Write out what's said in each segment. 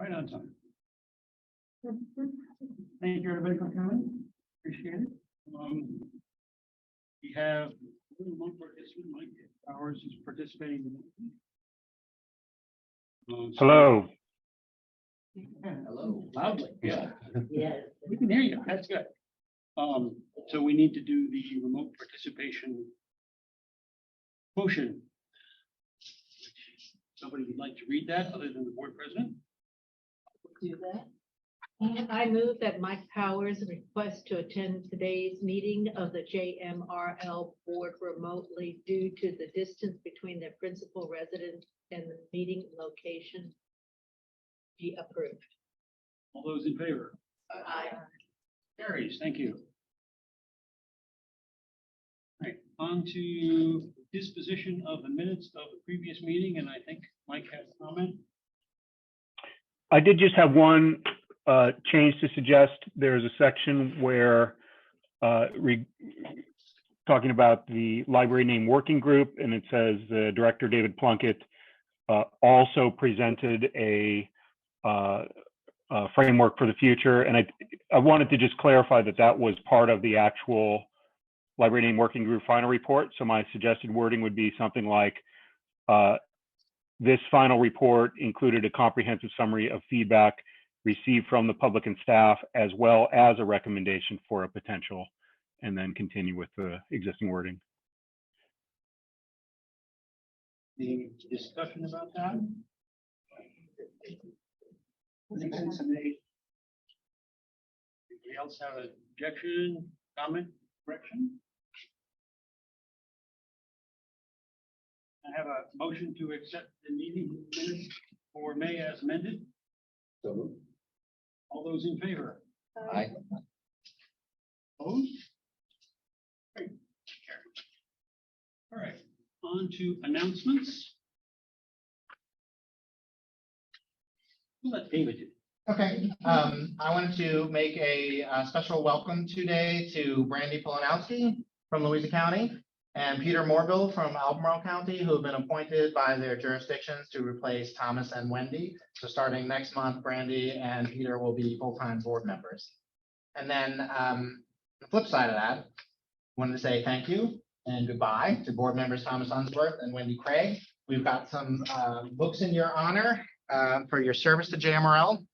Right on time. Thank you, everybody, for coming. Appreciate it. We have one participant, Mike Powers, is participating. Hello. Hello. Loudly. Yeah. Yes. We can hear you. That's good. So we need to do the remote participation motion. Somebody would like to read that other than the board president? Do that. And I move that Mike Powers request to attend today's meeting of the JMRL board remotely due to the distance between their principal residence and the meeting location be approved. All those in favor? Aye. Carries, thank you. All right, on to disposition of the minutes of the previous meeting, and I think Mike has a comment. I did just have one change to suggest. There's a section where talking about the library name working group, and it says Director David Plunkett also presented a framework for the future. And I wanted to just clarify that that was part of the actual library name working group final report. So my suggested wording would be something like, this final report included a comprehensive summary of feedback received from the public and staff, as well as a recommendation for a potential, and then continue with the existing wording. Any discussion about that? Anybody else have an objection, comment, correction? I have a motion to accept the meeting minutes for May as amended. So moved. All those in favor? Aye. Opposed? Great. Carried. All right, on to announcements. We'll let David do. Okay, I wanted to make a special welcome today to Brandy Polanowski from Louisa County and Peter Morville from Albemarle County, who have been appointed by their jurisdictions to replace Thomas and Wendy. So starting next month, Brandy and Peter will be full-time board members. And then the flip side of that, I wanted to say thank you and goodbye to board members Thomas Unsworth and Wendy Craig. We've got some books in your honor for your service to JMRL. You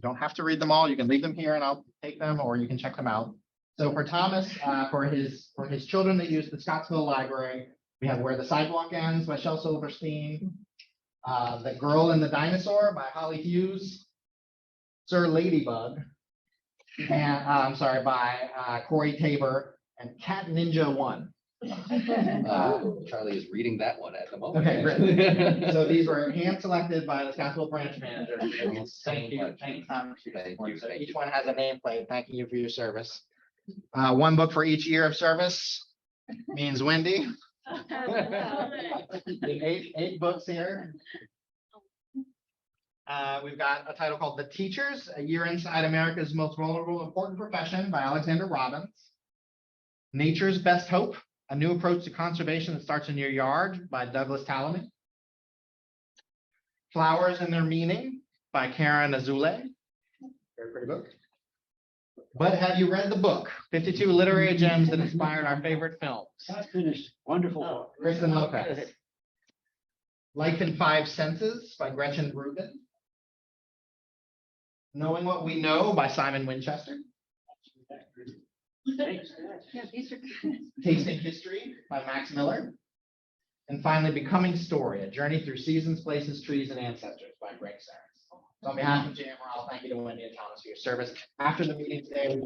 don't have to read them all. You can leave them here and I'll take them, or you can check them out. So for Thomas, for his children that use the Scottsville Library, we have Where the Sidewalk Ends by Shel Silverstein, The Girl and the Dinosaur by Holly Hughes, Sir Ladybug, and I'm sorry, by Corey Tabor, and Cat Ninja 1. Charlie is reading that one at the moment. Okay, great. So these were hand selected by the Scottsville branch manager. Thank you. Thank you, Thomas. So each one has a nameplate thanking you for your service. One book for each year of service means Wendy. eight books here. We've got a title called The Teachers, A Year Inside America's Most Vulnerable Important Profession by Alexander Robbins. Nature's Best Hope, A New Approach to Conservation That Starts in Your Yard by Douglas Talamy. Flowers and Their Meaning by Karen Azule. Very pretty book. But have you read the book, 52 Literary Gems That Inspired Our Favorite Films? Not finished. Wonderful book. Kristen Lopez. Life in Five Senses by Gretchen Rubin. Knowing What We Know by Simon Winchester. Thanks. Tasting History by Max Miller. And finally, Becoming Story, A Journey Through Seasons, Places, Trees, and Ancestors by Greg Sarris. So on behalf of JMRL, thank you to Wendy and Thomas for your service. After the meeting today,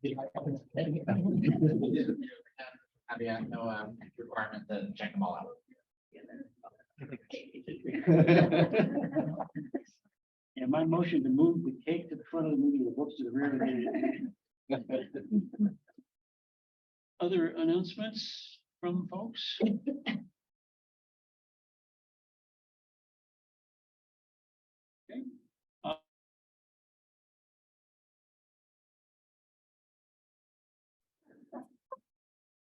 we have no requirement to check them all out. Yeah, my motion to move the cake to the front of the meeting, the books to the rear of the meeting. Other announcements from folks?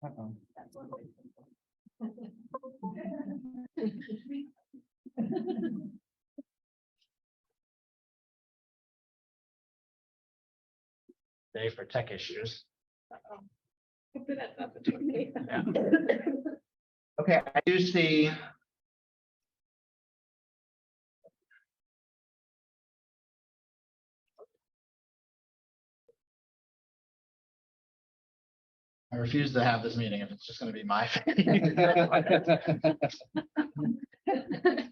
Okay. day for tech issues. Hopefully that's not the 28th. Yeah. Okay, I do see. I refuse to have this meeting if it's just going to be my.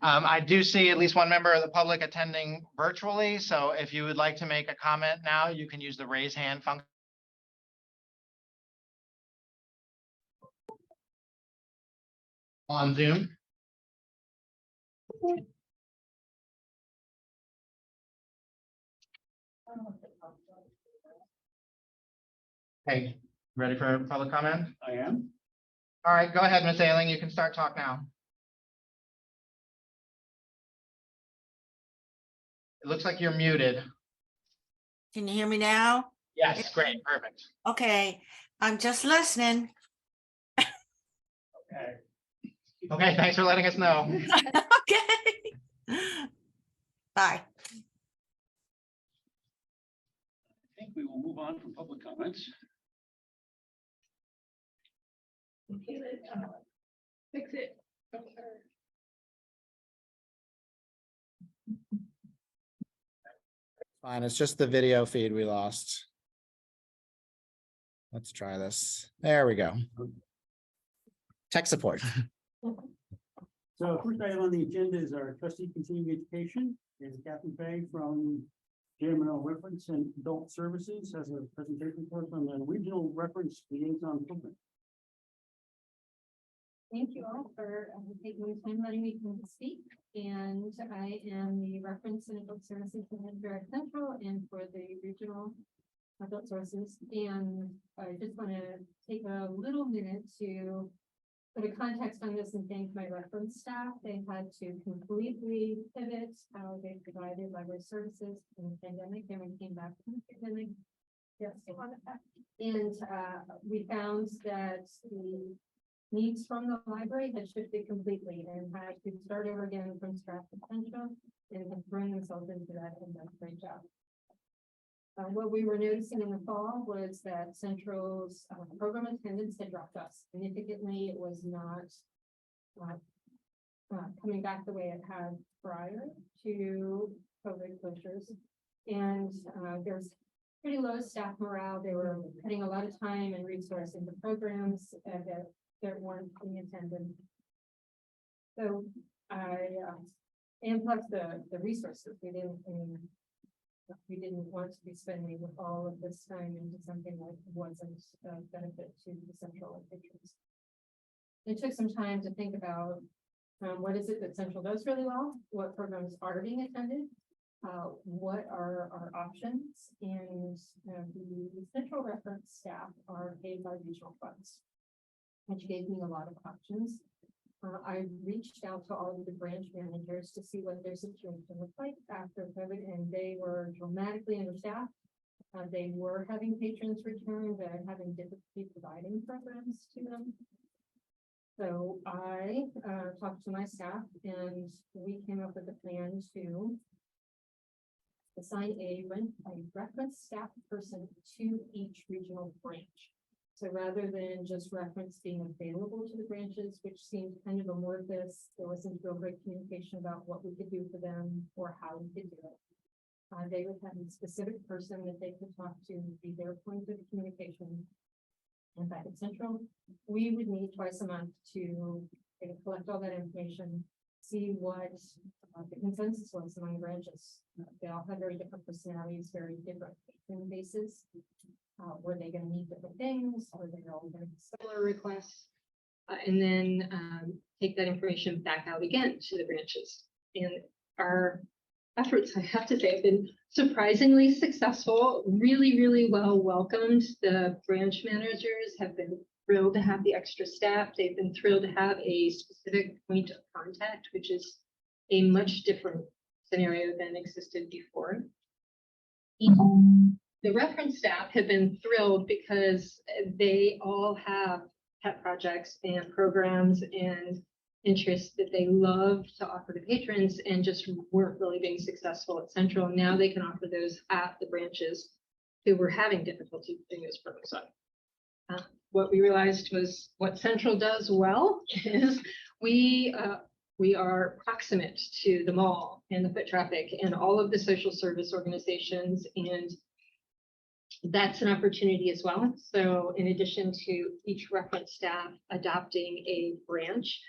I do see at least one member of the public attending virtually, so if you would like to make a comment now, you can use the raise hand function. On Zoom. Hey, ready for public comment? I am. All right, go ahead, Ms. Ailing, you can start talk now. It looks like you're muted. Can you hear me now? Yes, great, perfect. Okay, I'm just listening. Okay. Okay, thanks for letting us know. Okay. Bye. I think we will move on from public comments. Fix it. Fine, it's just the video feed we lost. Let's try this. There we go. Tech support. So first item on the agenda is our trustee continuing education, and Captain Fay from JMRL Reference and Adult Services has a presentation for us on the regional reference liaison program. Thank you all for taking the time letting me come to speak. And I am the reference and adult services manager at Central and for the regional adult sources. And I just want to take a little minute to put a context on this and thank my reference staff. They had to completely pivot how they provided library services in the pandemic and we came back from the pandemic. Yes, and we found that the needs from the library had shifted completely and had to start over again from scratch potential and have thrown themselves into that and done a great job. What we were noticing in the fall was that Central's program attendance had dropped off significantly. It was not coming back the way it had prior to COVID closures. And there's pretty low staff morale. They were putting a lot of time and resource into programs that weren't being attended. So and plus the resources, we didn't want to be spending all of this time into something that wasn't a benefit to the Central patrons. It took some time to think about what is it that Central does really well, what programs are being attended, what are our options, and the Central reference staff are paid by regional funds, which gave me a lot of options. I reached out to all of the branch managers to see what their situation looked like after COVID, and they were dramatically understaffed. They were having patrons return, but having difficulty providing programs to them. So I talked to my staff, and we came up with a plan to assign a reference staff person to each regional branch. So rather than just reference being available to the branches, which seemed kind of amorphous, there wasn't real great communication about what we could do for them or how we could do it. They would have a specific person that they could talk to, be their point of communication. And back at Central, we would meet twice a month to collect all that information, see what the consensus was among branches. They all had very different personalities, very different patron bases. Were they going to need different things? Were they all going to be similar requests? And then take that information back out again to the branches. And our efforts, I have to say, have been surprisingly successful, really, really well welcomed. The branch managers have been thrilled to have the extra staff. They've been thrilled to have a specific point of contact, which is a much different scenario than existed before. The reference staff have been thrilled because they all have pet projects and programs and interests that they love to offer to patrons and just weren't really being successful at Central. Now they can offer those at the branches who were having difficulty getting those permits on. What we realized was what Central does well is we are proximate to the mall and the foot traffic and all of the social service organizations, and that's an opportunity as well. So in addition to each reference staff adopting a branch,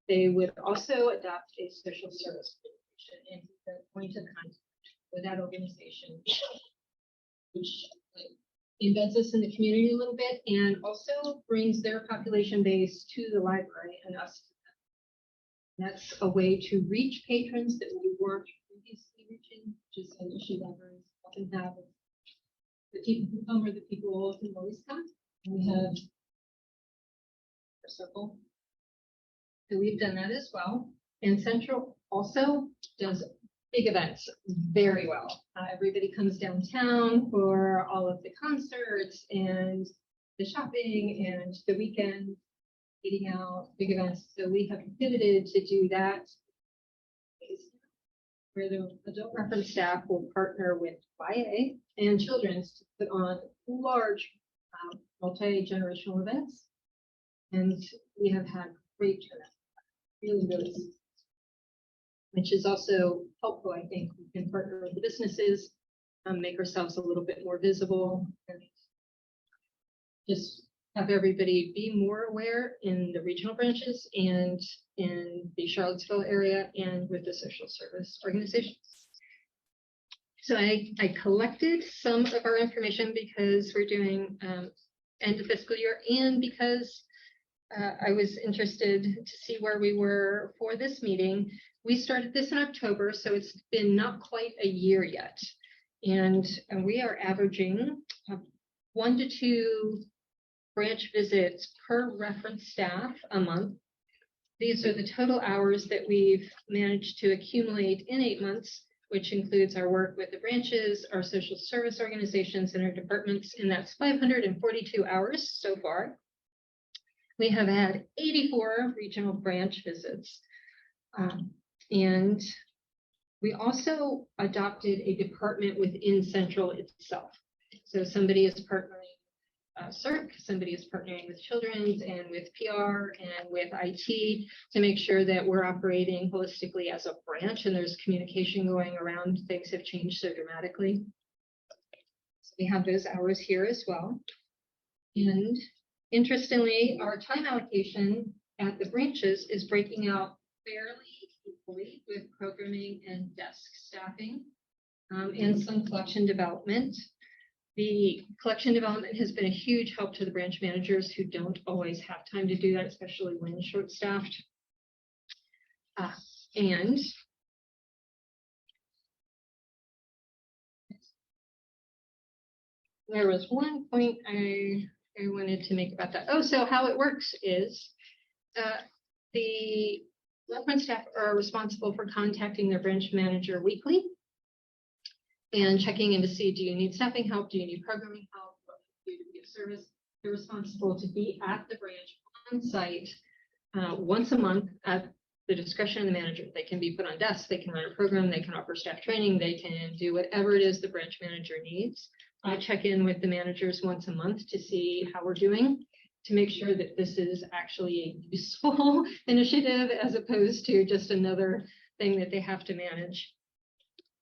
they would also adopt a social service organization and the point of contact with that organization, which embeds us in the community a little bit and also brings their population base to the library and us. That's a way to reach patrons that we weren't previously reaching, which is an issue libraries often have. The people who come are the people who always come. We have our circle. So we've done that as well. And Central also does big events very well. Everybody comes downtown for all of the concerts and the shopping and the weekend eating out, big events. So we have pivoted to do that, where the adult reference staff will partner with YA and children's to put on large multi-generational events. And we have had great turnout, really, which is also helpful. I think we can partner with the businesses, make ourselves a little bit more visible, and just have everybody be more aware in the regional branches and in the Charlottesville area and with the social service organizations. So I collected some of our information because we're doing end of fiscal year and because I was interested to see where we were for this meeting. We started this in October, so it's been not quite a year yet. And we are averaging 1 to 2 branch visits per reference staff a month. These are the total hours that we've managed to accumulate in 8 months, which includes our work with the branches, our social service organizations, and our departments, and that's 542 hours so far. We have had 84 regional branch visits. And we also adopted a department within Central itself. So somebody is partnering CERC, somebody is partnering with Children's and with PR and with IT to make sure that we're operating holistically as a branch and there's communication going around. Things have changed so dramatically. So we have those hours here as well. And interestingly, our time allocation at the branches is breaking out fairly equally with programming and desk staffing and some collection development. The collection development has been a huge help to the branch managers who don't always have time to do that, especially when short-staffed. And there was one point I wanted to make about that. Oh, so how it works is the reference staff are responsible for contacting their branch manager weekly and checking in to see, do you need staffing help? Do you need programming help? What can you do to be of service? They're responsible to be at the branch on site once a month at the discretion of the manager. They can be put on desks, they can run a program, they can offer staff training, they can do whatever it is the branch manager needs. I check in with the managers once a month to see how we're doing, to make sure that this is actually a useful initiative as opposed to just another thing that they have to manage.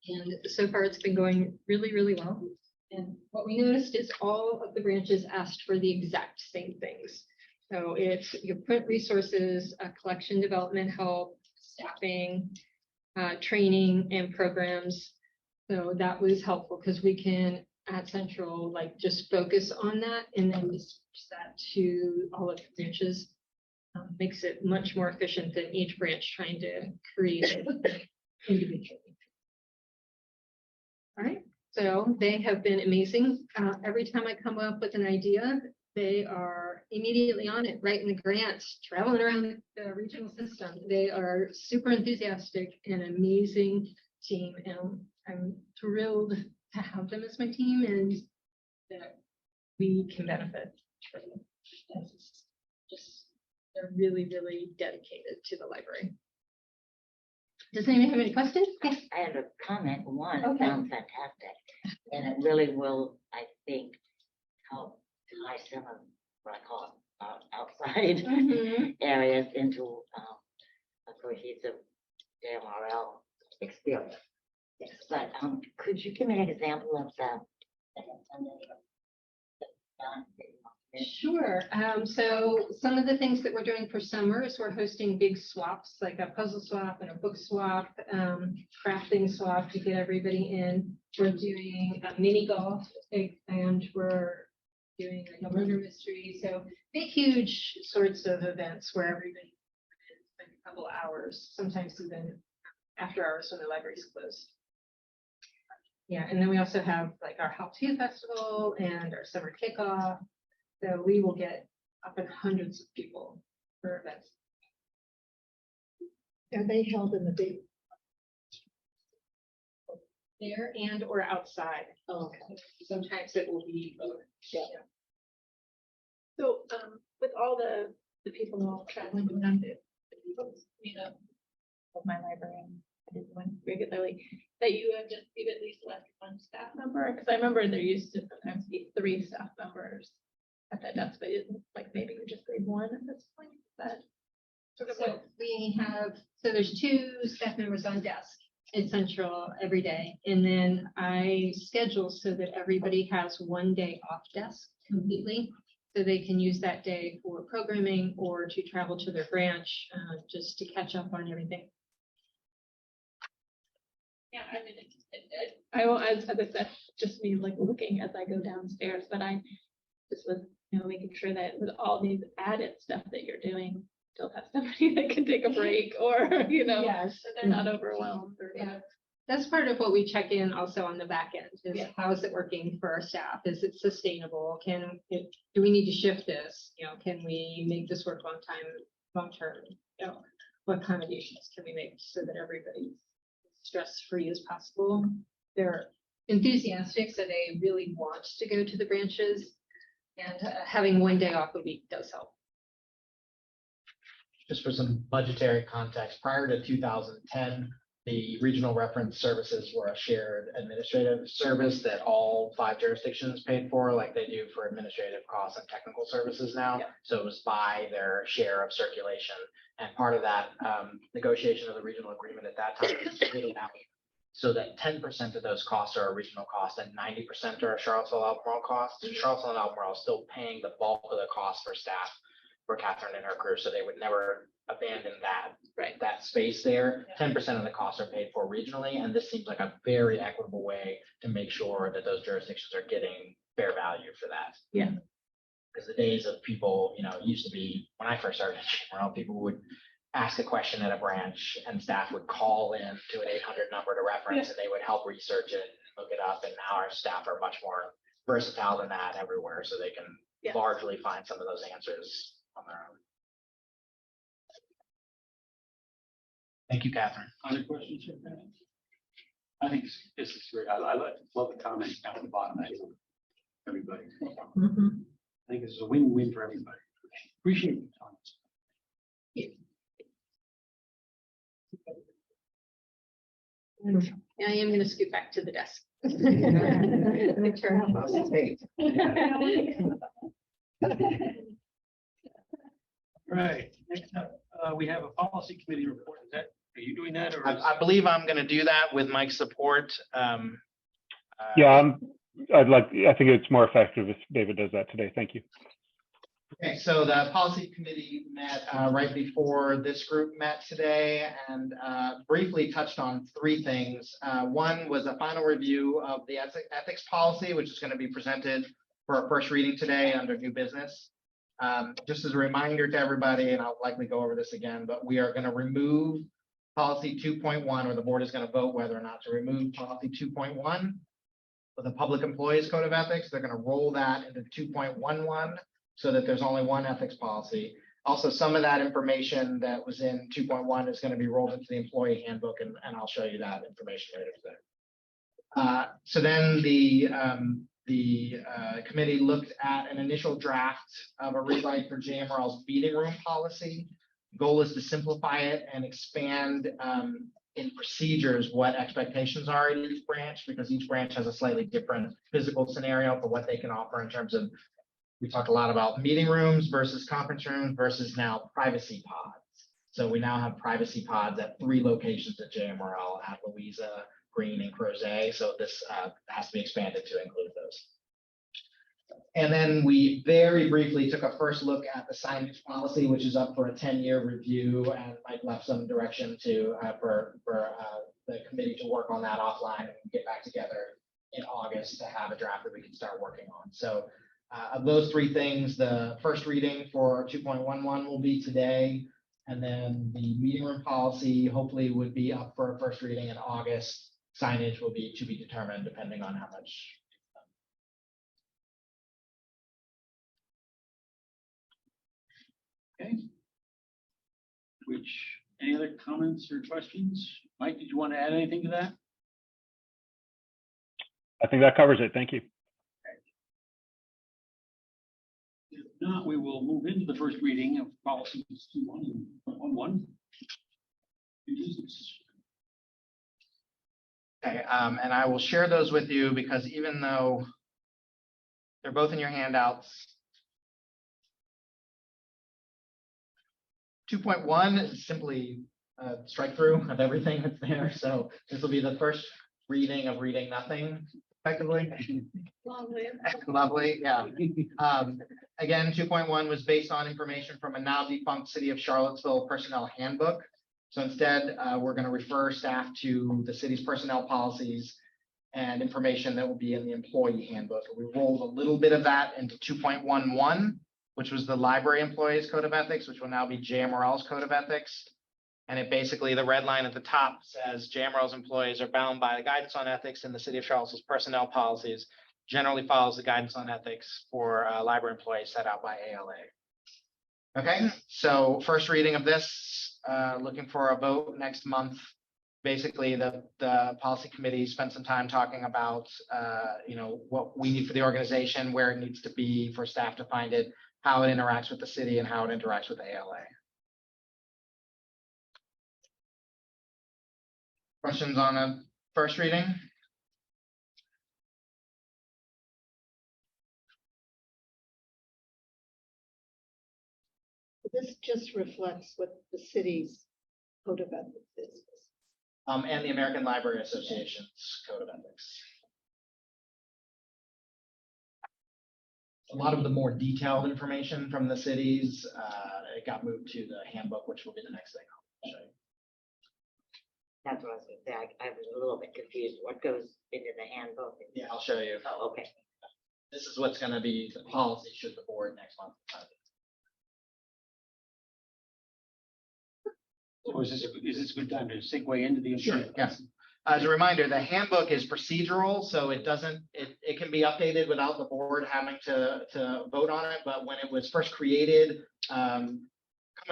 And so far it's been going really, really well. And what we noticed is all of the branches asked for the exact same things. So it's your print resources, collection development help, staffing, training and programs. So that was helpful because we can at Central like just focus on that and then dispatch that to all of the branches. Makes it much more efficient than each branch trying to create it individually. All right, so they have been amazing. Every time I come up with an idea, they are immediately on it, writing the grants, traveling around the regional system. They are super enthusiastic and amazing team, and I'm thrilled to have them as my team and that we can benefit from them. Just they're really, really dedicated to the library. Does anyone have any questions? Yes. I have a comment. One, Okay. sounds fantastic. And it really will, I think, help tie some of what I call outside areas into a cohesive JMRL experience. But could you give me an example of the? Sure. So some of the things that we're doing for summer is we're hosting big swaps, like a puzzle swap and a book swap, crafting swap to get everybody in. We're doing a mini golf and we're doing like a murder mystery. So big, huge sorts of events where everybody can spend a couple hours, sometimes even after hours when the library's closed. Yeah, and then we also have like our How To Festival and our summer kickoff. So we will get up in hundreds of people for events. Are they held in the big? There and or outside. Oh, okay. Sometimes it will be both. Yeah. So, with all the people all traveling around to meet up with my librarian, I did one regularly, that you've at least left one staff member, because I remember there used to sometimes be 3 staff members at that desk, but it's like maybe we just leave 1 at this point. But sort of So we have, so there's 2 staff members on desk in Central every day. And then I schedule so that everybody has 1 day off desk completely. So they can use that day for programming or to travel to their branch, just to catch up on everything. yeah, I mean, I will, as I said, just me like looking as I go downstairs, but I just was, making sure that with all these added stuff that you're doing, still have somebody that can take a break or, Yes. that they're not overwhelmed or. Yeah. That's part of what we check in also on the back end is Yeah. how is it working for our staff? Is it sustainable? Do we need to shift this? Can we make this work long term? What accommodations can we make so that everybody's stress-free as possible? They're enthusiastic, so they really want to go to the branches, and having 1 day off a week does help. Just for some budgetary context, prior to 2010, the regional reference services were a shared administrative service that all 5 jurisdictions paid for, like they do for administrative costs and technical services now. Yeah. So it was by their share of circulation. And part of that negotiation of the regional agreement at that time was split it out so that 10% of those costs are regional costs and 90% are Charlottesville Albemarle costs. Charlottesville and Albemarle is still paying the bulk of the cost for staff for Catherine and her crew, so they would never abandon that space there. 10% of the costs are paid for regionally, and this seems like a very equitable way to make sure that those jurisdictions are getting fair value for that. Yeah. Because the days of people, it used to be when I first started, people would ask a question at a branch and staff would call in to an 800 number to reference and they would help research it and look it up. And now our staff are much more versatile than that everywhere, so they can largely find some of those answers on their own. Thank you, Catherine. Other questions? I think this is great. I love the comment down at the bottom. Everybody. I think this is a win-win for everybody. Appreciate your comments. I am going to scoot back to the desk. Right. Next up, we have a policy committee report. Are you doing that or? I believe I'm going to do that with Mike's support. Yeah, I think it's more effective if David does that today. Thank you. Okay, so the policy committee met right before this group met today and briefly touched on 3 things. One was a final review of the ethics policy, which is going to be presented for a first reading today under new business. Just as a reminder to everybody, and I'll likely go over this again, but we are going to remove policy 2.1, or the board is going to vote whether or not to remove policy 2.1 for the public employees code of ethics. They're going to roll that into 2.11 so that there's only one ethics policy. Also, some of that information that was in 2.1 is going to be rolled into the employee handbook, and I'll show you that information later today. So then the committee looked at an initial draft of a rewrite for JMRL's meeting room policy. Goal is to simplify it and expand in procedures what expectations are in each branch, because each branch has a slightly different physical scenario for what they can offer in terms of, we talk a lot about meeting rooms versus conference rooms versus now privacy pods. So we now have privacy pods at 3 locations at JMRL, at Louisa, Green, and Crozet. So this has to be expanded to include those. And then we very briefly took a first look at the signage policy, which is up for a 10-year review, and Mike left some direction to for the committee to work on that offline and get back together in August to have a draft that we can start working on. So of those 3 things, the first reading for 2.11 will be today, and then the meeting room policy hopefully would be up for a first reading in August. Signage will be to be determined depending on how much. Okay. Any other comments or questions? Mike, did you want to add anything to that? I think that covers it. Thank you. If not, we will move into the first reading of policies 2.11. Okay, and I will share those with you because even though they're both in your handouts, 2.1 is simply a strike through of everything that's there. So this will be the first reading of reading nothing, effectively. Lovely, yeah. Again, 2.1 was based on information from a now defunct City of Charlottesville personnel handbook. So instead, we're going to refer staff to the city's personnel policies and information that will be in the employee handbook. We rolled a little bit of that into 2.11, which was the library employees code of ethics, which will now be JMRL's code of ethics. And it basically, the red line at the top says JMRL's employees are bound by the guidance on ethics in the City of Charlottesville's personnel policies, generally follows the guidance on ethics for library employees set out by ALA. Okay, so first reading of this, looking for a vote next month. Basically, the policy committee spent some time talking about, what we need for the organization, where it needs to be for staff to find it, how it interacts with the city, and how it interacts with ALA. Questions on a first reading? This just reflects what the city's code of ethics is. And the American Library Association's code of ethics. A lot of the more detailed information from the cities, it got moved to the handbook, which will be the next thing I'll show you. That's what I was gonna say. I was a little bit confused. What goes into the handbook? Yeah, I'll show you. Oh, okay. This is what's going to be the policy should the board next month. So is this a good time to segue into the? Sure, yes. As a reminder, the handbook is procedural, so it can be updated without the board having to vote on it. But when it was first created, coming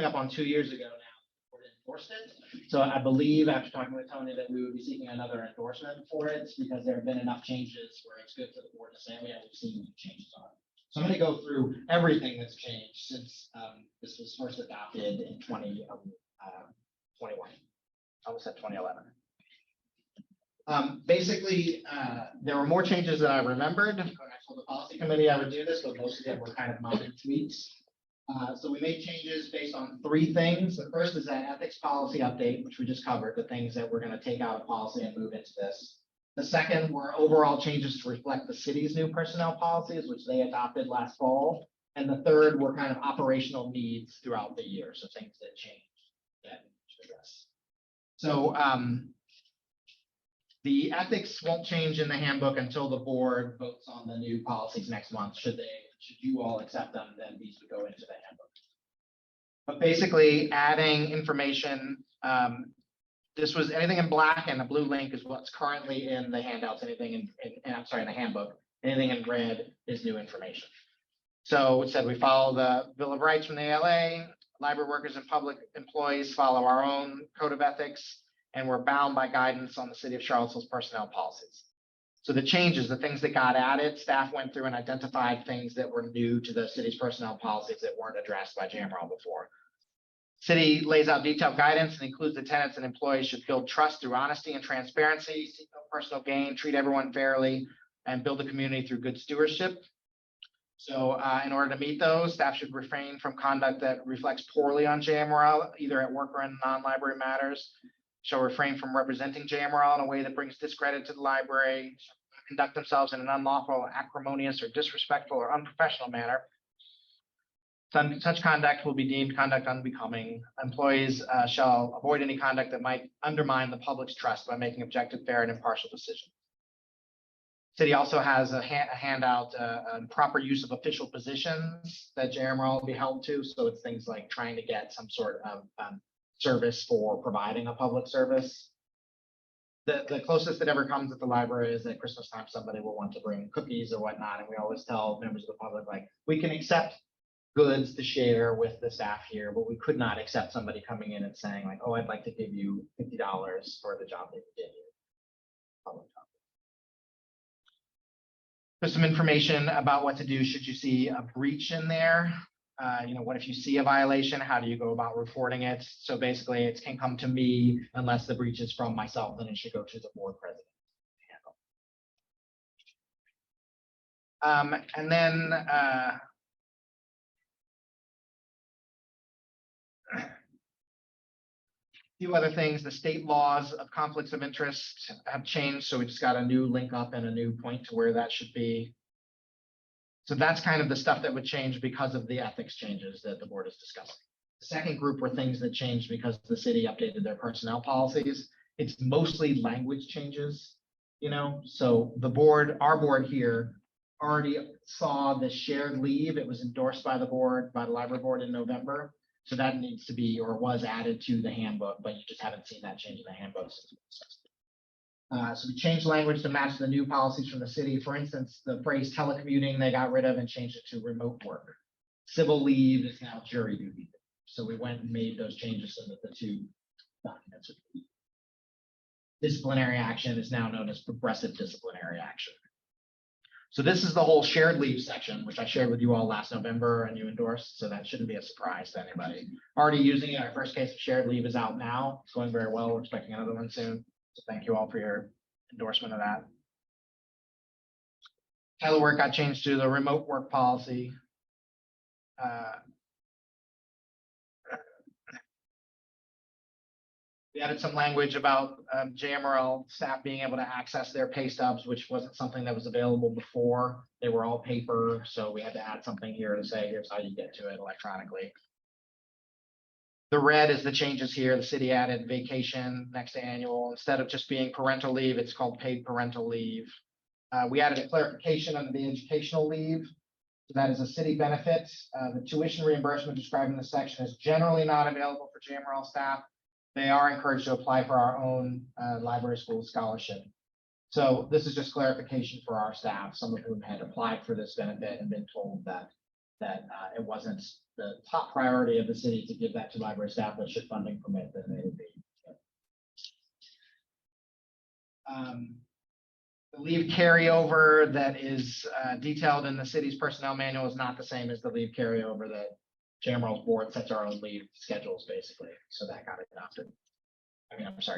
up on 2 years ago now, the board endorsed it. So I believe after talking with Tony that we would be seeking another endorsement for it because there have been enough changes where it's good for the board to say, we've seen what the changes are. So I'm going to go through everything that's changed since this was first adopted in 2021. I almost said 2011. Basically, there were more changes than I remembered. When I told the policy committee I would do this, but most of them were kind of minor tweaks. So we made changes based on 3 things. The first is that ethics policy update, which we just covered, the things that we're going to take out of policy and move into this. The second were overall changes to reflect the city's new personnel policies, which they adopted last fall. And the third were kind of operational needs throughout the year, so things that changed that we should address. So the ethics won't change in the handbook until the board votes on the new policies next month. Should you all accept them, then these would go into the handbook. But basically adding information, this was anything in black, and the blue link is what's currently in the handouts. Anything in the handbook, anything in red is new information. So it said we follow the Bill of Rights from the ALA, library workers and public employees follow our own code of ethics, and we're bound by guidance on the City of Charlottesville's personnel policies. So the changes, the things that got added, staff went through and identified things that were new to the city's personnel policies that weren't addressed by JMRL before. City lays out detailed guidance and includes the tenants and employees should build trust through honesty and transparency, seek no personal gain, treat everyone fairly, and build a community through good stewardship. So in order to meet those, staff should refrain from conduct that reflects poorly on JMRL, either at work or in non-library matters. Shall refrain from representing JMRL in a way that brings discredit to the library, conduct themselves in an unlawful, acrimonious, or disrespectful or unprofessional manner. Such conduct will be deemed conduct unbecoming. Employees shall avoid any conduct that might undermine the public's trust by making objective, fair, and impartial decisions. City also has a handout on proper use of official positions that JMRL will be held to. So it's things like trying to get some sort of service for providing a public service. The closest that ever comes at the library is at Christmas time, somebody will want to bring cookies or whatnot. And we always tell members of the public, like, we can accept goods to share with the staff here, but we could not accept somebody coming in and saying like, oh, I'd like to give you $50 for the job that you did here. Public job. There's some information about what to do should you see a breach in there. What if you see a violation? How do you go about reporting it? So basically, it can come to me unless the breach is from myself, then it should go to the board president. And then a few other things. The state laws of conflicts of interest have changed, so we just got a new link up and a new point to where that should be. So that's kind of the stuff that would change because of the ethics changes that the board is discussing. The second group were things that changed because the city updated their personnel policies. It's mostly language changes, so the board, our board here, already saw the shared leave. It was endorsed by the board, by the library board in November. So that needs to be, or was added to the handbook, but you just haven't seen that change in the handbook since we discussed it. So we changed language to match the new policies from the city. For instance, the phrase telecommuting, they got rid of and changed it to remote work. Civil leave is now jury duty. So we went and made those changes so that the two documents are. Disciplinary action is now known as progressive disciplinary action. So this is the whole shared leave section, which I shared with you all last November and you endorsed. So that shouldn't be a surprise to anybody. Already using it. Our first case of shared leave is out now. It's going very well. We're expecting another one soon. So thank you all for your endorsement of that. Telework got changed to the remote work policy. We added some language about JMRL staff being able to access their pay stubs, which wasn't something that was available before. They were all paper, so we had to add something here to say, here's how you get to it electronically. The red is the changes here. The city added vacation next to annual. Instead of just being parental leave, it's called paid parental leave. We added a clarification under the educational leave. So that is a city benefit. The tuition reimbursement described in this section is generally not available for JMRL staff. They are encouraged to apply for our own library school scholarship. So this is just clarification for our staff, some of whom had applied for this benefit and been told that it wasn't the top priority of the city to give that to library staff, but should funding permit, then they would be. The leave carryover that is detailed in the city's personnel manual is not the same as the leave carryover that JMRL's board sets our own leave schedules, basically. So that got adopted.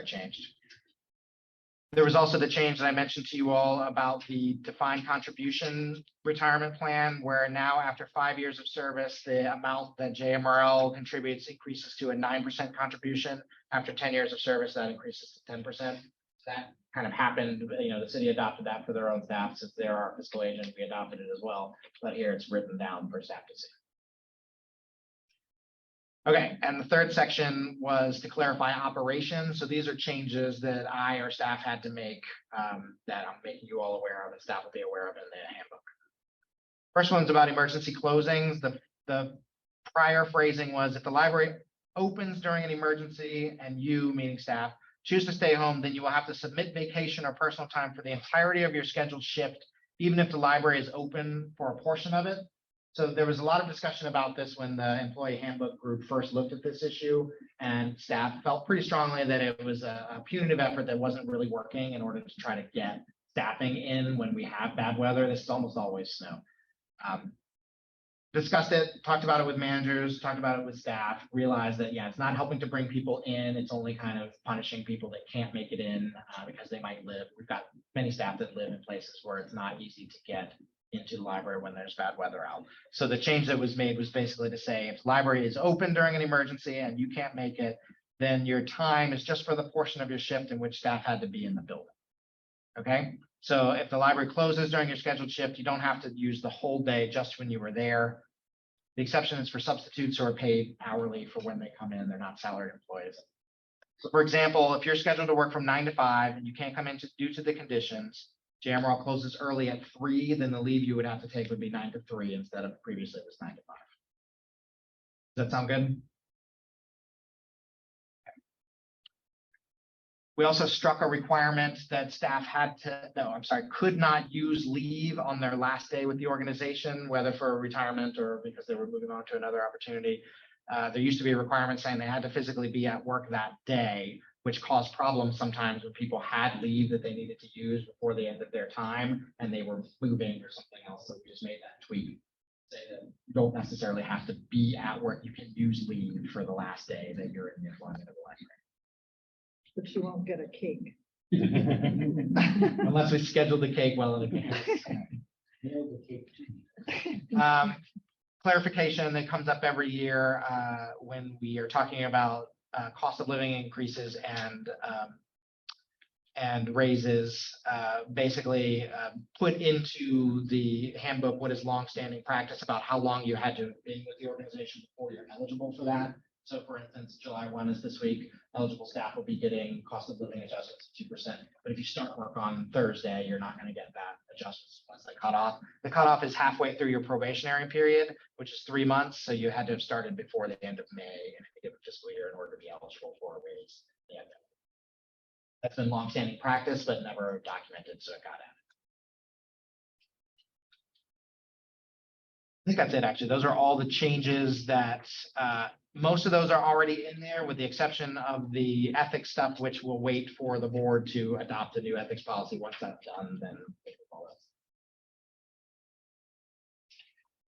Changed. There was also the change that I mentioned to you all about the defined contribution retirement plan, where now after 5 years of service, the amount that JMRL contributes increases to a 9% contribution. After 10 years of service, that increases to 10%. That kind of happened, the city adopted that for their own staff since they're our fiscal agent. We adopted it as well, but here it's written down for staff to see. Okay, and the third section was to clarify operations. So these are changes that I or staff had to make that I'm making you all aware of and staff will be aware of in the handbook. First one's about emergency closings. The prior phrasing was if the library opens during an emergency and you, meaning staff, choose to stay home, then you will have to submit vacation or personal time for the entirety of your scheduled shift, even if the library is open for a portion of it. So there was a lot of discussion about this when the employee handbook group first looked at this issue, and staff felt pretty strongly that it was a punitive effort that wasn't really working in order to try to get staffing in when we have bad weather. This is almost always snow. discussed it, talked about it with managers, talked about it with staff, realized that, yeah, it's not helping to bring people in. It's only kind of punishing people that can't make it in because they might live. We've got many staff that live in places where it's not easy to get into the library when there's bad weather out. So the change that was made was basically to say, if the library is open during an emergency and you can't make it, then your time is just for the portion of your shift in which staff had to be in the building. Okay, so if the library closes during your scheduled shift, you don't have to use the whole day just when you were there. The exception is for substitutes who are paid hourly for when they come in. They're not salaried employees. So for example, if you're scheduled to work from 9 to 5 and you can't come in due to the conditions, JMRL closes early at 3, then the leave you would have to take would be 9 to 3 instead of previously it was 9 to 5. Does that sound good? We also struck a requirement that staff could not use leave on their last day with the organization, whether for retirement or because they were moving on to another opportunity. There used to be a requirement saying they had to physically be at work that day, which caused problems sometimes when people had leave that they needed to use before the end of their time and they were moving or something else. So we just made that tweak. Say that you don't necessarily have to be at work. You can use leave for the last day that you're in the employment of the library. But you won't get a cake. Unless we schedule the cake well in advance. Clarification that comes up every year when we are talking about cost of living increases and raises, basically put into the handbook what is longstanding practice about how long you had to have been with the organization before you're eligible for that. So for instance, July 1 is this week, eligible staff will be getting cost of living adjustments of 2%. But if you start work on Thursday, you're not going to get that adjustment once they cut off. The cutoff is halfway through your probationary period, which is 3 months. So you had to have started before the end of May in a given fiscal year in order to be eligible for a raise. Yeah. That's been longstanding practice, but never documented, so it got added. I think that's it, actually. Those are all the changes that most of those are already in there, with the exception of the ethics stuff, which will wait for the board to adopt a new ethics policy. Once that's done, then it will follow.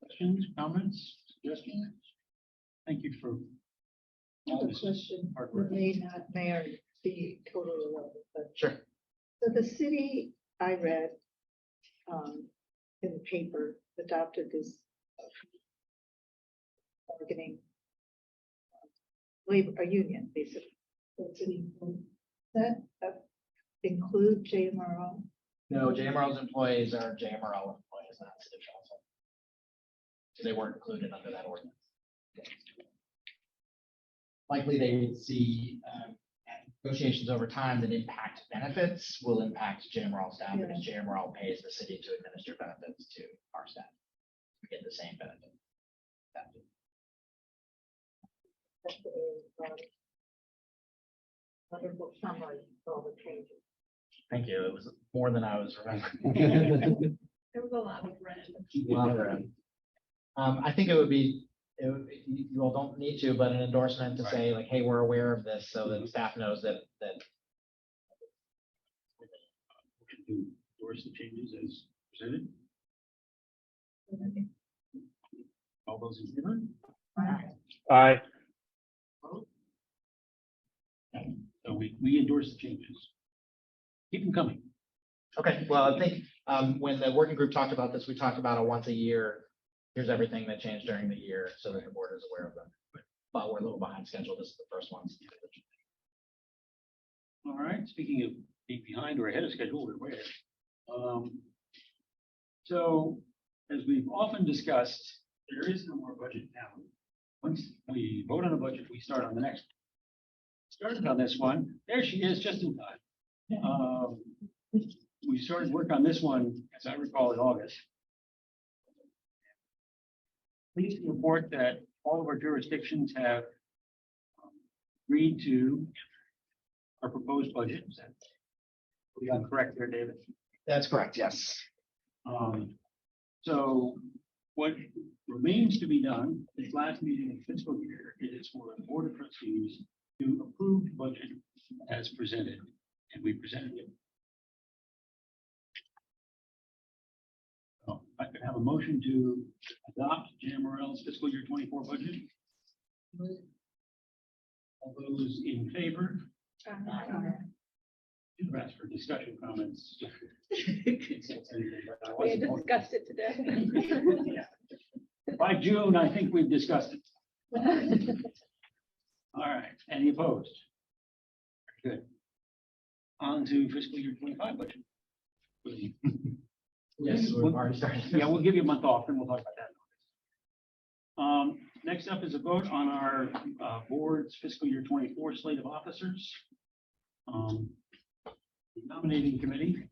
Questions, comments, suggestions? Thank you for all this hard work. May be totally irrelevant, but Sure. so the city, I read in the paper, adopted this bargaining labor, a union, basically. So city, does that include JMRL? No, JMRL's employees are JMRL employees, not city council. So they weren't included under that ordinance. Likely they would see negotiations over time that impact benefits will impact JMRL staff because JMRL pays the city to administer benefits to our staff. We get the same benefit. Wonderful summary of all the changes. Thank you. It was more than I was remembering. There was a lot of red. A lot of red. I think it would be, you all don't need to, but an endorsement to say like, hey, we're aware of this so that staff knows that. To endorse the changes as presented. All those in favor? Aye. So we endorse the changes. Keep them coming. Okay, well, I think when the working group talked about this, we talked about a once a year. Here's everything that changed during the year so that the board is aware of them. But we're a little behind schedule. This is the first one. All right, speaking of being behind or ahead of schedule, we're way ahead. So as we've often discussed, there is no more budget now. Once we vote on a budget, we start on the next one. Started on this one. There she is, just in time. We started work on this one, as I recall, in August. Pleased to report that all of our jurisdictions have agreed to our proposed budget. Is that correct there, David? That's correct, yes. So what remains to be done this last meeting of the fiscal year is for the Board of Trustees to approve the budget as presented, and we presented it. I could have a motion to adopt JMRL's fiscal year 24 budget. All those in favor? You've asked for discussion comments. We had discussed it today. Yeah. By June, I think we've discussed it. All right, any opposed? Good. On to fiscal year 25 budget. Yes, we've already started. Yeah, we'll give you a month off and we'll talk about that. Next up is a vote on our board's fiscal year 24 slate of officers. The nominating committee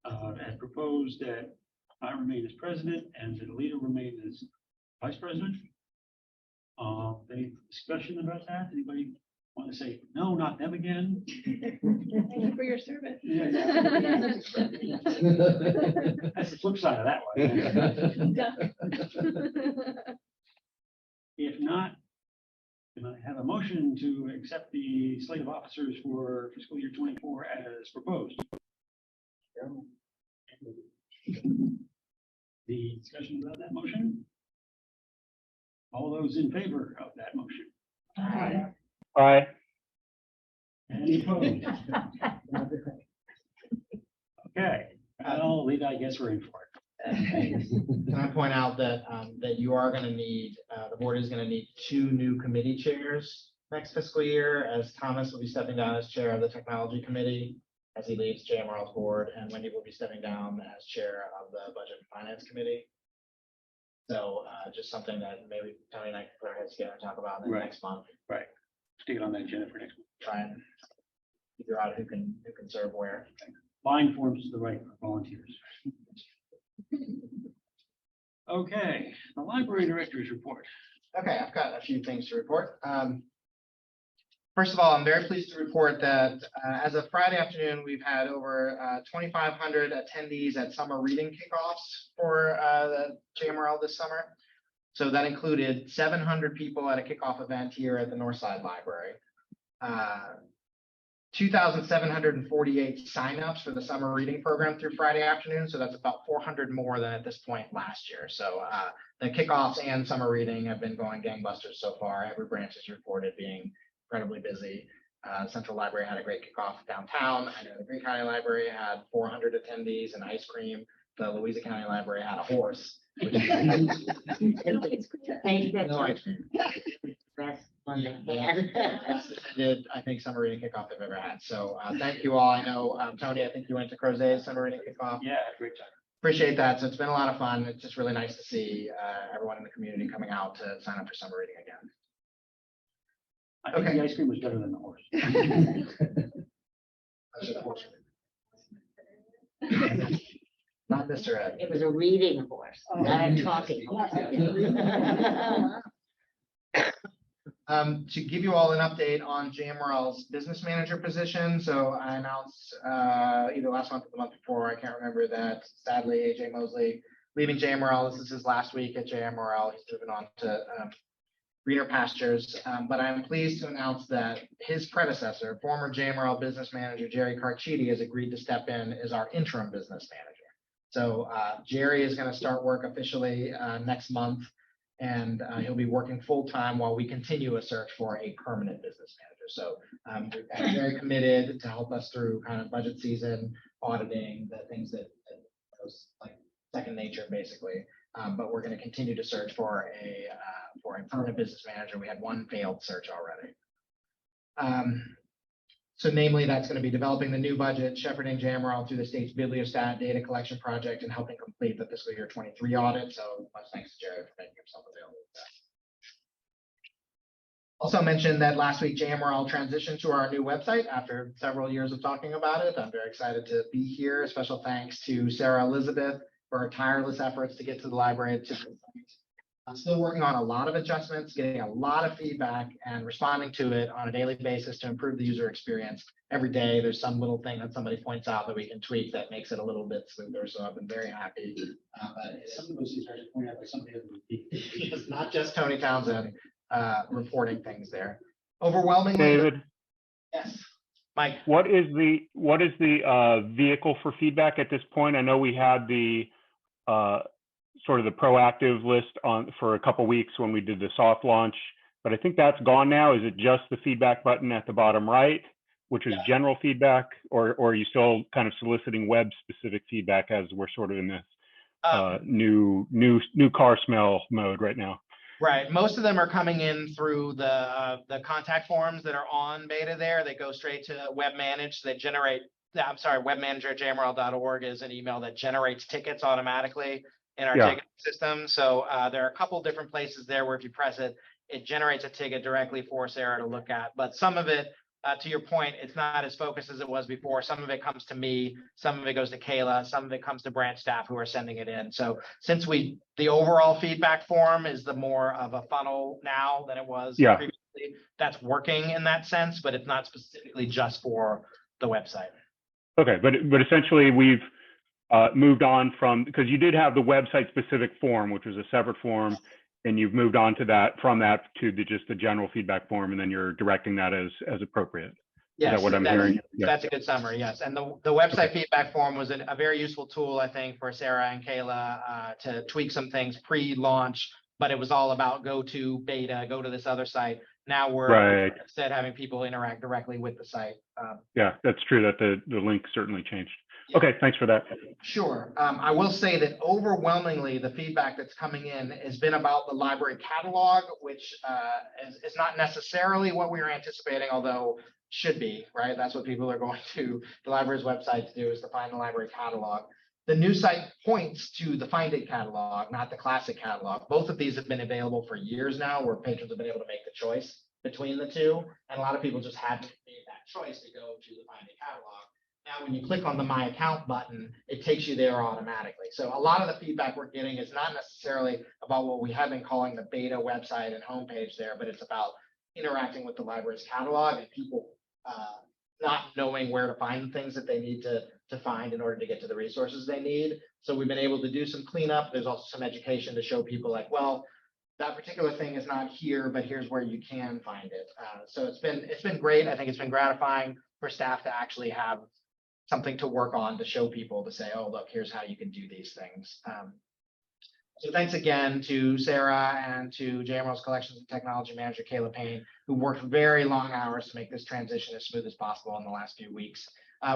had proposed that I remain as president and that Alita remain as vice president. Any discussion about that? Anybody want to say, no, not them again? Thank you for your service. Yeah, that's the flip side of that one. If not, can I have a motion to accept the slate of officers for fiscal year 24 as proposed? The discussion about that motion? All those in favor of that motion? Aye. Any opposed? Okay, well, Lita, I guess we're in for it. Can I point out that, that you are gonna need, the board is gonna need 2 new committee chairs next fiscal year, as Thomas will be stepping down as chair of the technology committee as he leaves JMRL's board, and Wendy will be stepping down as chair of the budget and finance committee. So, just something that maybe Tony and I can put our heads together and talk about in the Right. next month. Right. Stick it on that agenda for next month. Try and figure out who can serve where. Line forms to the right for volunteers. Okay, the library director's report. Okay, I've got a few things to report. First of all, I'm very pleased to report that as of Friday afternoon, we've had over 2,500 attendees at summer reading kickoffs for the JMRL this summer. So that included 700 people at a kickoff event here at the Northside Library. 2,748 signups for the summer reading program through Friday afternoon. So that's about 400 more than at this point last year. So the kickoffs and summer reading have been going gangbusters so far. Every branch has reported being incredibly busy. Central Library had a great kickoff downtown. I know the Green County Library had 400 attendees and ice cream. The Louisa County Library had a horse. Which no ice cream. Best one they had. Did I think summer reading kickoff they've ever had. So thank you all. I know Tony, I think you went to Crozet's summer reading kickoff. Yeah, great time. Appreciate that. So it's been a lot of fun. It's just really nice to see everyone in the community coming out to sign up for summer reading again. I think Okay. the ice cream was better than the horse. Not Mr. Ed. It was a reading horse, not a talking horse. To give you all an update on JMRL's business manager position. So I announced either last month or the month before, I can't remember, that sadly AJ Mosley leaving JMRL. This is his last week at JMRL. He's moving on to greener pastures. But I'm pleased to announce that his predecessor, former JMRL business manager Jerry Carchidi, has agreed to step in as our interim business manager. So Jerry is going to start work officially next month. And he'll be working full-time while we continue a search for a permanent business manager. So I'm very committed to help us through kind of budget season, auditing, the things that goes like second nature, basically. But we're going to continue to search for a permanent business manager. We had one failed search already. So namely, that's going to be developing the new budget, shepherding JMRL through the state's bibliostat data collection project, and helping complete the fiscal year 23 audit. So much thanks to Jerry for making himself available with that. Also mentioned that last week JMRL transitioned to our new website after several years of talking about it. I'm very excited to be here. A special thanks to Sarah Elizabeth for her tireless efforts to get to the library. I'm still working on a lot of adjustments, getting a lot of feedback and responding to it on a daily basis to improve the user experience. Every day, there's some little thing that somebody points out that we can tweak that makes it a little bit smoother. So I've been very happy. Some of those things are pointed out by somebody else. It's not just Tony Townsend reporting things there. Overwhelmingly, David, yes, Mike. what is the vehicle for feedback at this point? I know we had the sort of the proactive list on for a couple weeks when we did the soft launch, but I think that's gone now. Is it just the feedback button at the bottom right, which is general feedback, or are you still kind of soliciting web specific feedback as we're sort of in this new car smell mode right now? Right. Most of them are coming in through the contact forms that are on beta there. They go straight to web manage. They generate, I'm sorry, webmanager@jmrl.org is an email that generates tickets automatically in our ticket system. So there are a couple different places there where if you press it, it generates a ticket directly for Sarah to look at. But some of it, to your point, it's not as focused as it was before. Some of it comes to me, some of it goes to Kayla, some of it comes to branch staff who are sending it in. So since the overall feedback form is the more of a funnel now than it was previously, that's working in that sense, but it's not specifically just for the website. Okay, but essentially we've moved on from, because you did have the website specific form, which was a separate form, and you've moved on to that, from that to just the general feedback form, and then you're directing that as appropriate. Yes, is that what I'm hearing? That's a good summary. Yes, and the website feedback form was a very useful tool, I think, for Sarah and Kayla to tweak some things pre-launch. But it was all about go to beta, go to this other site. Now we're instead having people interact directly with the site. Yeah, that's true. That the link certainly changed. Okay, thanks for that. Sure. I will say that overwhelmingly the feedback that's coming in has been about the library catalog, which is not necessarily what we were anticipating, although should be, right? That's what people are going to the library's website to do, is to find the library catalog. The new site points to the Find It catalog, not the classic catalog. Both of these have been available for years now, where patrons have been able to make the choice between the two. And a lot of people just haven't made that choice to go to the Find It catalog. Now, when you click on the My Account button, it takes you there automatically. So a lot of the feedback we're getting is not necessarily about what we have been calling the beta website and homepage there, but it's about interacting with the library's catalog and people not knowing where to find things that they need to find in order to get to the resources they need. So we've been able to do some cleanup. There's also some education to show people like, well, that particular thing is not here, but here's where you can find it. So it's been great. I think it's been gratifying for staff to actually have something to work on to show people, to say, oh, look, here's how you can do these things. So thanks again to Sarah and to JMRL's Collections and Technology Manager, Kayla Payne, who worked very long hours to make this transition as smooth as possible in the last few weeks.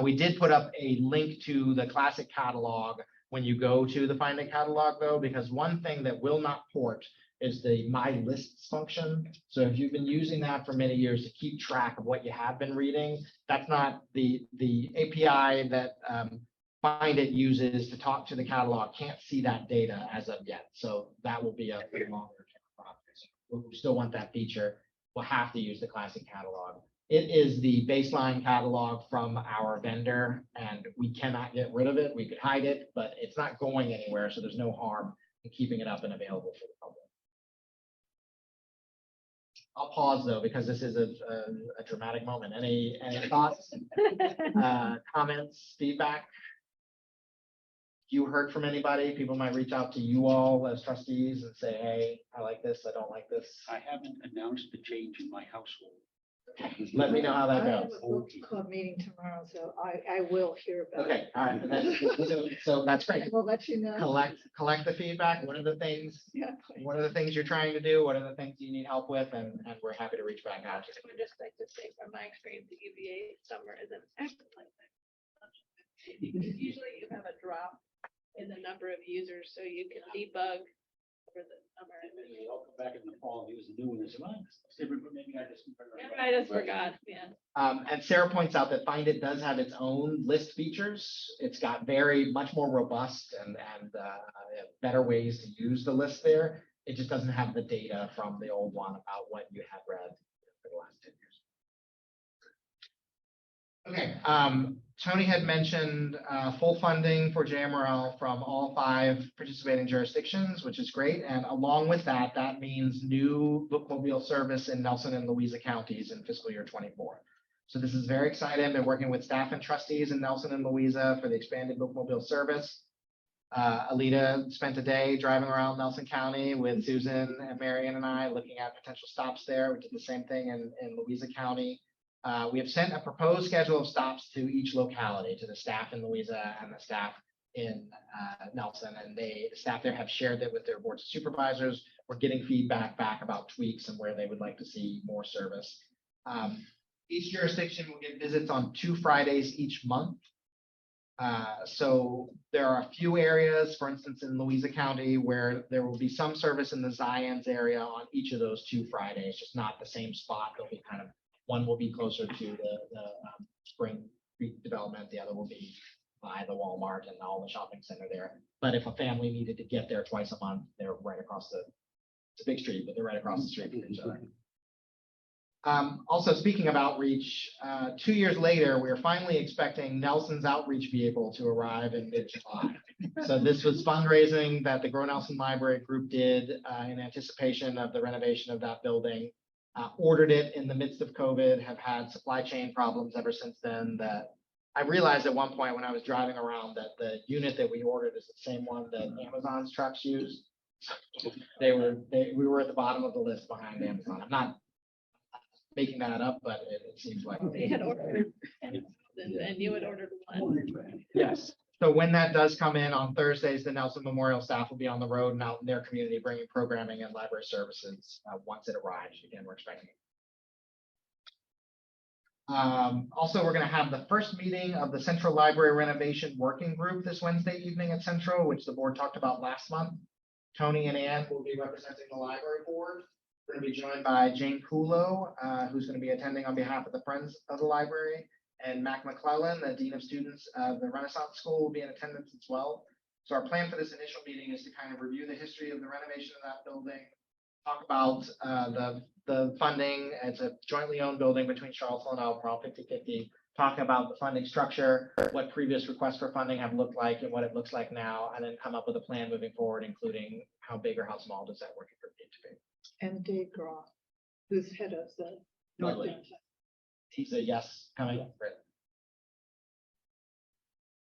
We did put up a link to the classic catalog when you go to the Find It catalog, though, because one thing that will not port is the My Lists function. So if you've been using that for many years to keep track of what you have been reading, that's not the API that Find It uses to talk to the catalog can't see that data as of yet. So that will be a longer term process. We still want that feature. We'll have to use the classic catalog. It is the baseline catalog from our vendor, and we cannot get rid of it. We could hide it, but it's not going anywhere. So there's no harm in keeping it up and available for the public. I'll pause though, because this is a dramatic moment. Any thoughts, comments, feedback? You heard from anybody? People might reach out to you all as trustees and say, hey, I like this, I don't like this. I haven't announced the change in my household. Let me know how that I have goes. a book club meeting tomorrow, so I will hear about it. Okay, all right. So that's great. We'll let you know. Collect the feedback. What are the things? Yeah. What are the things you're trying to do? What are the things you need help with? And we're happy to reach back out. I would just like to say from my experience at UVA, summer is an excellent time. Because usually you have a drop in the number of users, so you can debug for the summer. I'll come back in the fall and use the new one as well. Maybe I just. I just forgot, yeah. And Sarah points out that Find It does have its own list features. It's got much more robust and better ways to use the list there. It just doesn't have the data from the old one about what you have read for the last 10 years. Okay, Tony had mentioned full funding for JMRL from all 5 participating jurisdictions, which is great. And along with that, that means new bookmobile service in Nelson and Louisa counties in fiscal year 24. So this is very exciting. They're working with staff and trustees in Nelson and Louisa for the expanded bookmobile service. Alita spent a day driving around Nelson County with Susan and Marion and I looking at potential stops there. We did the same thing in Louisa County. We have sent a proposed schedule of stops to each locality, to the staff in Louisa and the staff in Nelson, and staff there have shared it with their boards of supervisors. We're getting feedback back about tweaks and where they would like to see more service. Each jurisdiction will get visits on 2 Fridays each month. So there are a few areas, for instance, in Louisa County, where there will be some service in the Zions area on each of those 2 Fridays, just not the same spot. They'll be kind of, one will be closer to the Spring Creek development, the other will be by the Walmart and all the shopping center there. But if a family needed to get there twice a month, they're right across it's a big street, but they're right across the street from each other. Also, speaking of outreach, 2 years later, we are finally expecting Nelson's outreach vehicle to arrive in mid-July. So this was fundraising that the Grow Nelson Library Group did in anticipation of the renovation of that building. Ordered it in the midst of COVID, have had supply chain problems ever since then. That I realized at one point when I was driving around that the unit that we ordered is the same one that Amazon's trucks use. We were at the bottom of the list behind Amazon. I'm not making that up, but it seems like They had ordered, and you had ordered one. yes. So when that does come in on Thursdays, the Nelson Memorial staff will be on the road and out in their community bringing programming and library services once it arrives. Again, we're expecting it. Also, we're going to have the first meeting of the Central Library Renovation Working Group this Wednesday evening at Central, which the board talked about last month. Tony and Ann will be representing the library board. We're going to be joined by Jane Kulo, who's going to be attending on behalf of the Friends of the Library, and Mac McClellan, the Dean of Students of the Renaissance School, will be in attendance as well. So our plan for this initial meeting is to kind of review the history of the renovation of that building, talk about the funding. It's a jointly owned building between Charlottesville and Albemarle, 50-50, talking about the funding structure, what previous requests for funding have looked like and what it looks like now, and then come up with a plan moving forward, including how big or how small does that working group need to be. And Dave Groff, who's head of the Lovely. He's a yes coming. Great.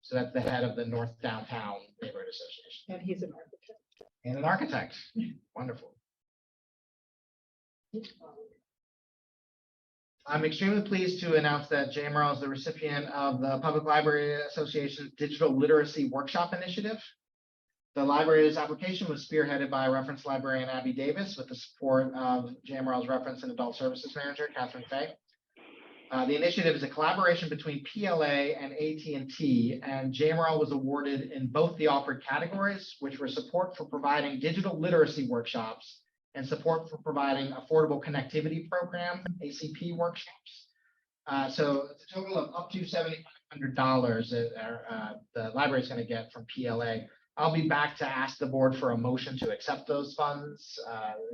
So that's the head of the North Downtown Neighborhood Association. and he's an architect. And an architect. Wonderful. I'm extremely pleased to announce that JMRL is the recipient of the Public Library Association's Digital Literacy Workshop Initiative. The library's application was spearheaded by reference librarian Abby Davis with the support of JMRL's Reference and Adult Services Manager, Catherine Fay. The initiative is a collaboration between PLA and AT&T, and JMRL was awarded in both the offered categories, which were support for providing digital literacy workshops and support for providing affordable connectivity program, ACP workshops. So it's a total of up to $7,500 that the library is going to get from PLA. I'll be back to ask the board for a motion to accept those funds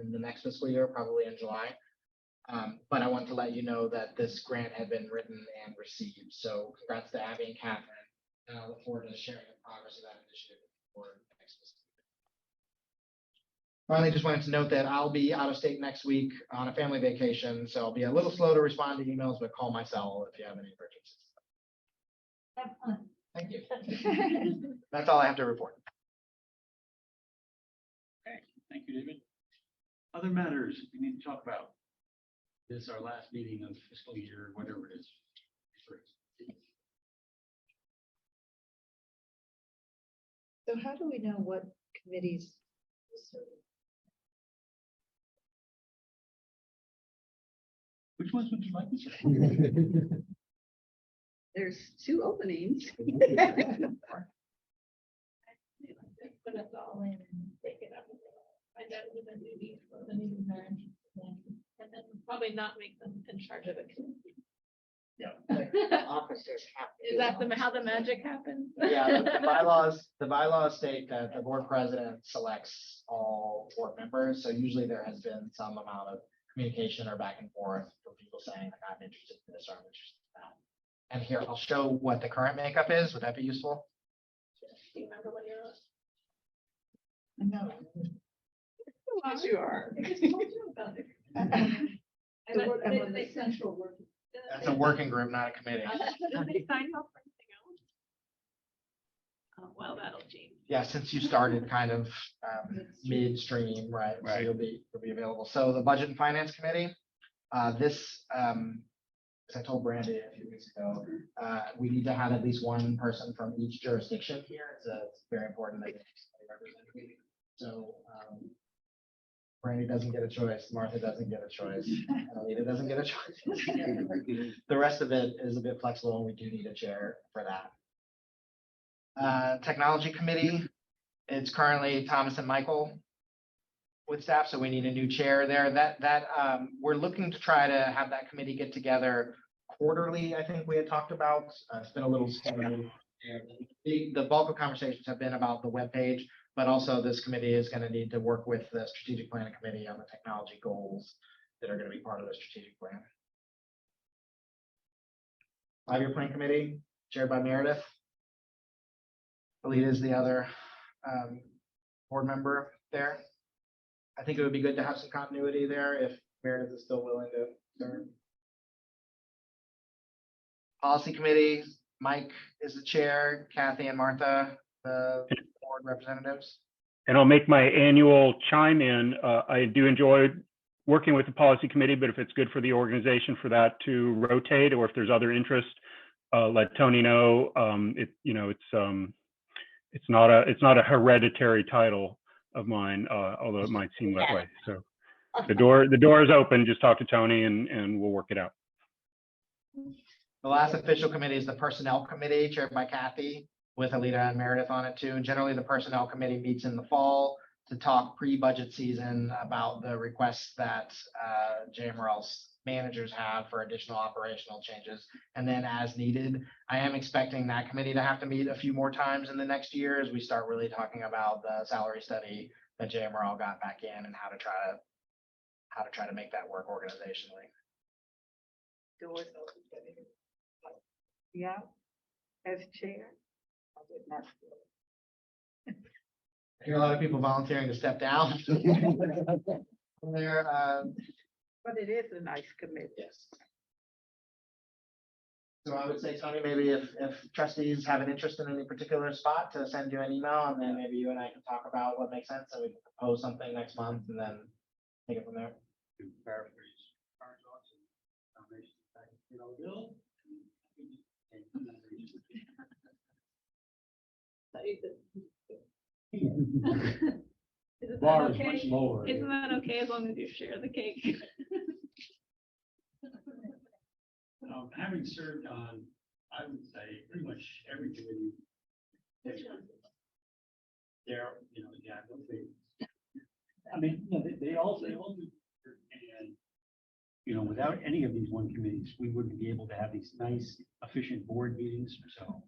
in the next fiscal year, probably in July. But I want to let you know that this grant had been written and received. So congrats to Abby and Catherine. And I look forward to sharing the progress of that initiative with the board next fiscal year. Finally, just wanted to note that I'll be out of state next week on a family vacation. So I'll be a little slow to respond to emails, but call my cell if you have any emergencies. Have fun. Thank you. That's all I have to report. Okay, thank you, David. Other matters we need to talk about. This is our last meeting of fiscal year, whatever it is. So how do we know what committees? Which ones would you like to say? There's 2 openings. Put us all in and take it up. Find out who the duties, what the needs are. And then probably not make them in charge of it. The officers have to. Is that how the magic happens? Yeah, the bylaws state that the board president selects all board members. So usually there has been some amount of communication or back and forth for people saying, like, I'm interested in this or I'm interested in that. And here, I'll show what the current makeup is. Would that be useful? Do you remember what you're? No. Yes, you are. The central work. That's a working group, not a committee. Did they sign up for anything else? Oh, well, that'll change. Yeah, since you started kind of midstream, right? So Right. you'll be available. So the Budget and Finance Committee, this as I told Brandy a few weeks ago, we need to have at least one person from each jurisdiction here. It's very important that they represent. So Brandy doesn't get a choice, Martha doesn't get a choice, Alita doesn't get a choice. The rest of it is a bit flexible, and we do need a chair for that. Technology Committee, it's currently Thomas and Michael with staff, so we need a new chair there. We're looking to try to have that committee get together quarterly, I think we had talked about. It's been a little slow. The bulk of conversations have been about the webpage, but also this committee is going to need to work with the strategic planning committee on the technology goals that are going to be part of the strategic plan. 5-year plan committee, chaired by Meredith. Alita is the other board member there. I think it would be good to have some continuity there if Meredith is still willing to serve. Policy committee, Mike is the chair, Kathy and Martha, the board representatives. And I'll make my annual chime in. I do enjoy working with the policy committee, but if it's good for the organization for that to rotate, or if there's other interest, let Tony know. It's not a hereditary title of mine, although it might seem that way. So the door is open. Just talk to Tony and we'll work it out. The last official committee is the Personnel Committee, chaired by Kathy, with Alita and Meredith on it too. And generally, the Personnel Committee meets in the fall to talk pre-budget season about the requests that JMRL's managers have for additional operational changes. And then as needed, I am expecting that committee to have to meet a few more times in the next year as we start really talking about the salary study that JMRL got back in and how to try to make that work organizationally. Yeah, as chair. I hear a lot of people volunteering to step down. There, But it is a nice committee. yes. So I would say, Tony, maybe if trustees have an interest in any particular spot, to send you an email, and then maybe you and I can talk about what makes sense, and we can propose something next month and then take it from there. To paraphrase Carr's awesome nomination back in Bill. Isn't Bar that is much okay? lower. Isn't that okay as long as you share the cake? Having served on, I would say, pretty much every committee. There, yeah, I mean, they all do. And, without any of these one committees, we wouldn't be able to have these nice, efficient board meetings. So,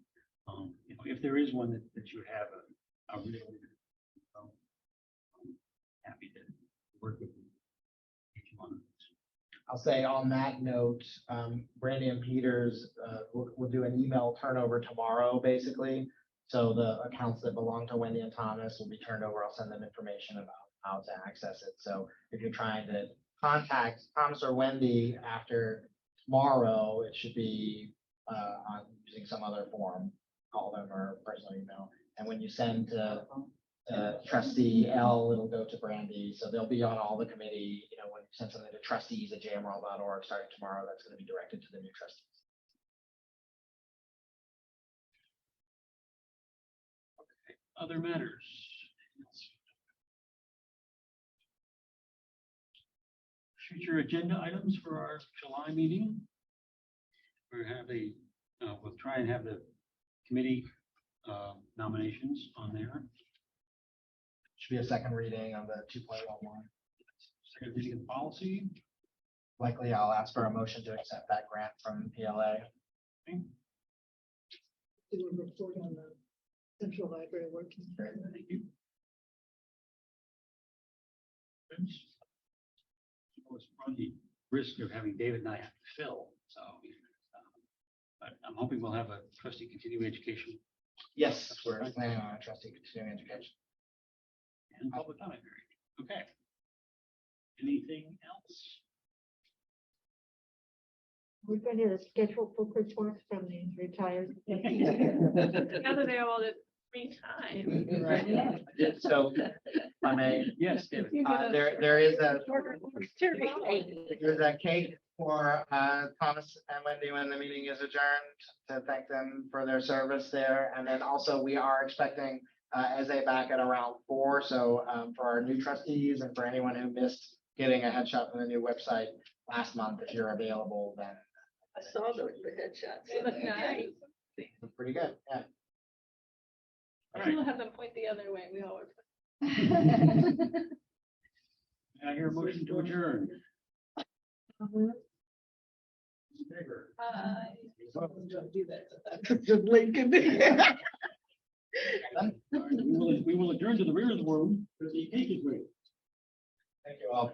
if there is one that you have a really, happy to work with each one. I'll say on that note, Brandy and Peters will do an email turnover tomorrow, basically. So the accounts that belong to Wendy and Thomas will be turned over. I'll send them information about how to access it. So if you're trying to contact Thomas or Wendy after tomorrow, it should be on using some other form. Call them or personal email. And when you send to trustee L, it'll go to Brandy. So they'll be on all the committee, when you send something to trustees@jmrl.org starting tomorrow, that's going to be directed to the new trustees. Other matters. Future agenda items for our July meeting. We'll try and have the committee nominations on there. Should be a second reading of the 2.11. Second reading of the policy. Likely, I'll ask for a motion to accept that grant from PLA. Do a report on the Central Library working. Thank you. It's probably risk of having David and I have to fill, so. But I'm hoping we'll have a trustee continuing education Yes, we're planning on a trustee continuing education. and public comment period. Okay. Anything else? We're going to schedule book reports from the retired. Now that they have all this free time. So, if I may, Yes, David. there is a Short reports too. there's a cake for Thomas and Wendy when the meeting is adjourned, to thank them for their service there. And then also we are expecting Eze back at around 4. So for our new trustees and for anyone who missed getting a headshot from the new website last month, if you're available, then I saw the headshots. They look nice. it's pretty good. Yeah. All People right. have them point the other way. We always. I hear a motion to adjourn. In favor? Do that. All right, we will adjourn to the rear of the room, because the cake is ready. Thank you all.